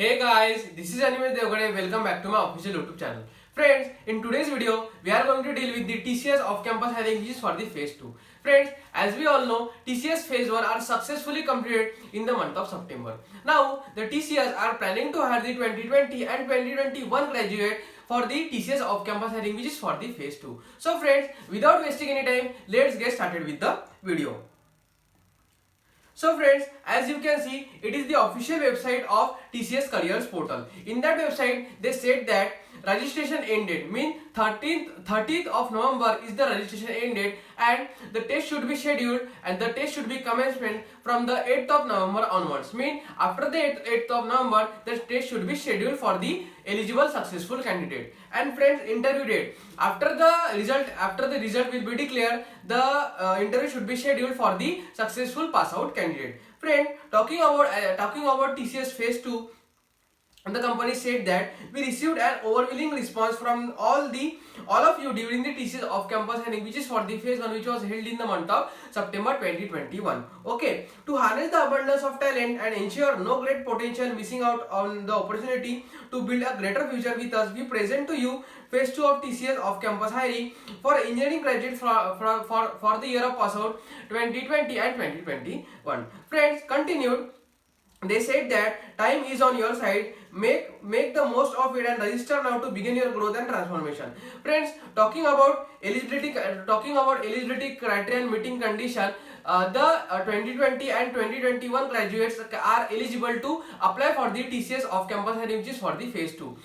Hey guys, this is Animesh Devgade. Welcome back to my official YouTube channel. Friends, in today's video, we are going to deal with the TCS off-campus hiring which is for the phase 2. Friends, as we all know, TCS phase 1 are successfully completed in the month of September. Now, the TCS are planning to hire the 2020 and 2021 graduate for the TCS off-campus hiring which is for the phase 2. So friends, without wasting any time, let's get started with the video. So friends, as you can see, it is the official website of TCS Careers Portal. In that website, they said that registration end date means 30th of November is the registration end date, and the test should be scheduled and the test should be commencement from the 8th of November onwards. Mean after the 8th of November, the test should be scheduled for the eligible successful candidate. And friends, interview date after the result will be declared, the interview should be scheduled for the successful pass out candidate. Friend, talking about TCS phase 2, the company said that we received an overwhelming response from all of you during the TCS off-campus hiring which is for the phase 1 which was held in the month of September 2021. Okay, to harness the abundance of talent and ensure no great potential missing out on the opportunity to build a greater future with us, we present to you phase 2 of TCS off-campus hiring for engineering graduates for the year of pass out 2020 and 2021. Friends, continued. They said that time is on your side. Make the most of it and register now to begin your growth and transformation. Friends, talking about eligibility criteria and meeting condition, the 2020 and 2021 graduates are eligible to apply for the TCS off-campus hiring which is for the phase 2.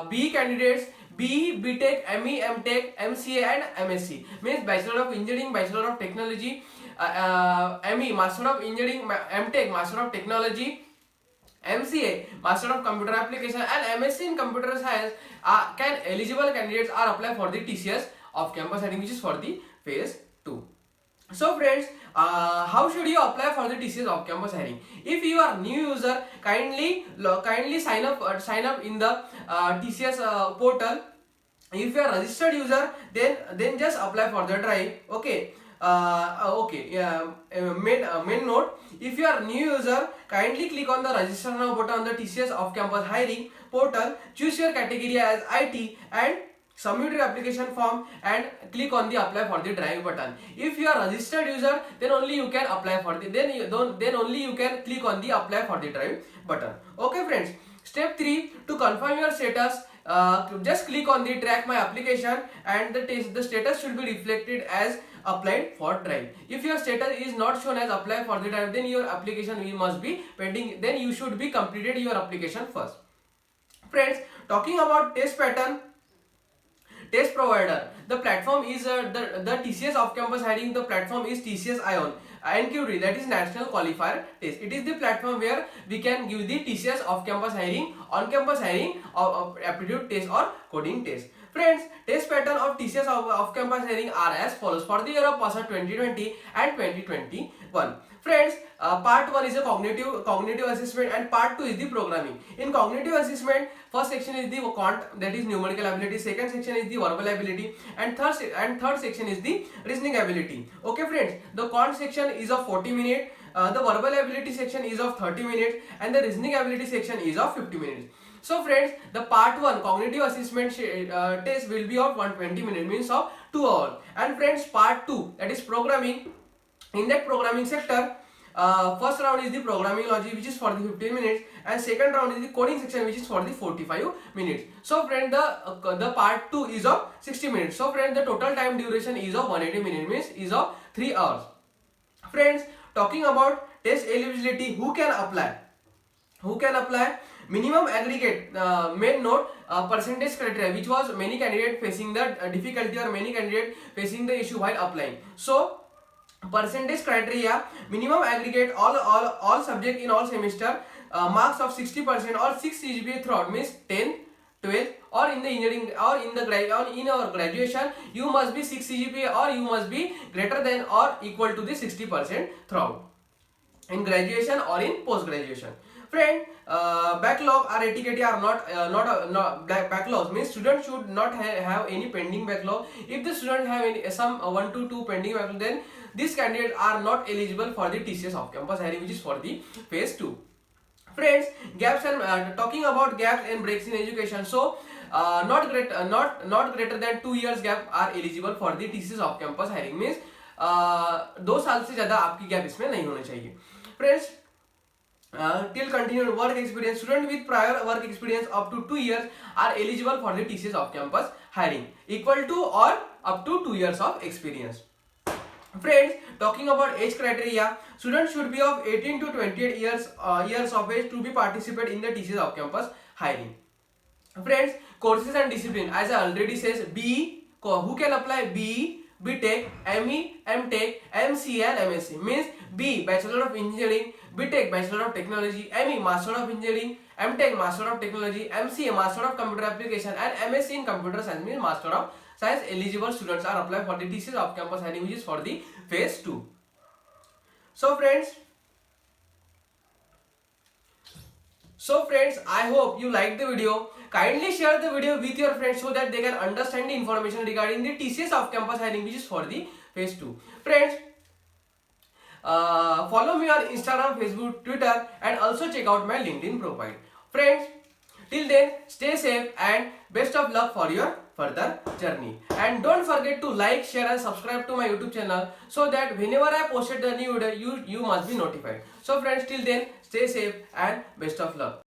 BE candidates, BE, BTech, ME, MTech, MCA and MSc means Bachelor of Engineering, Bachelor of Technology, ME, Master of Engineering, MTech, Master of Technology, MCA, Master of Computer Application and MSc in Computer Science eligible candidates are apply for the TCS off-campus hiring which is for the phase 2. So friends, how should you apply for the TCS off-campus hiring? If you are new user, kindly sign up in the TCS portal. If you are registered user, then just apply for the drive. Okay. Main note, if you are new user, kindly click on the register now button on the TCS off-campus hiring portal, choose your category as IT and submit your application form and click on the apply for the drive button. If you are registered user, then only you can apply for the then only you can click on the apply for the drive button. Okay friends, step 3, to confirm your status, just click on the track my application and the status should be reflected as applied for drive. If your status is not shown as apply for the drive, then your application must be pending, then you should be completed your application first. Friends, talking about test pattern, test provider, the platform is the TCS off-campus hiring, the platform is TCS Ion NQT, that is National Qualifier Test. It is the platform where we can give the TCS off-campus hiring, on-campus hiring, aptitude test or coding test. Friends, test pattern of TCS off-campus hiring are as follows for the year of pass out 2020 and 2021. Friends, part 1 is a cognitive assessment and part 2 is the programming. In cognitive assessment, first section is the quant, that is numerical ability, second section is the verbal ability, and third section is the reasoning ability. Okay friends, the quant section is of 40 minutes, the verbal ability section is of 30 minutes and the reasoning ability section is of 50 minutes. So friends, the part 1 cognitive assessment test will be of 120 minutes, means of 2 hours. And friends, part 2, that is programming. In that programming sector, first round is the programming logic which is for the 15 minutes and second round is the coding section which is for the 45 minutes. So friend, the part 2 is of 60 minutes. So friend, the total time duration is of 180 minutes, means is of 3 hours. Friends, talking about test eligibility, who can apply? Minimum aggregate, main note, percentage criteria, which was many candidates facing the difficulty or many candidates facing the issue while applying. So percentage criteria, minimum aggregate all subject in all semester, marks of 60% or 6 CGPA throughout, means 10, 12 or in the engineering or in our graduation you must be 6 CGPA or you must be greater than or equal to the 60% throughout in graduation or in post graduation. Friend, backlog or ATKT are not backlogs, means student should not have any pending backlog. If the student have some 1 to 2 pending backlog, then these candidates are not eligible for the TCS off-campus hiring which is for the phase 2. Friends, gaps and talking about gaps and breaks in education. So, not greater than 2 years gap are eligible for the TCS off campus hiring. Means 2 साल से ज्यादा आपकी gap इसमें नहीं होना चाहिए. Friends, till continued work experience, student with prior work experience up to 2 years are eligible for the TCS off campus hiring, equal to or up to 2 years of experience. Friends, talking about age criteria, students should be of 18 to 28 years of age to be participate in the TCS off campus hiring. Friends, courses and discipline, as I already says, BE, who can apply BE, BTech, ME, MTech, MCA and MSc. Means BE, Bachelor of Engineering, BTech, Bachelor of Technology, ME, Master of Engineering, MTech, Master of Technology, MCA, Master of Computer Application and MSc in Computer Science, means Master of Science. Eligible students are applied for the TCS off campus hiring, which is for the phase 2. So friends, I hope you liked the video. Kindly share the video with your friends so that they can understand the information regarding the TCS off campus hiring, which is for the phase 2. Friends, follow me on Instagram, Facebook, Twitter and also check out my LinkedIn profile. Friends, till then, stay safe and best of luck for your further journey. And don't forget to like, share and subscribe to my YouTube channel so that whenever I posted the new video, you must be notified. So friends, till then, stay safe and best of luck.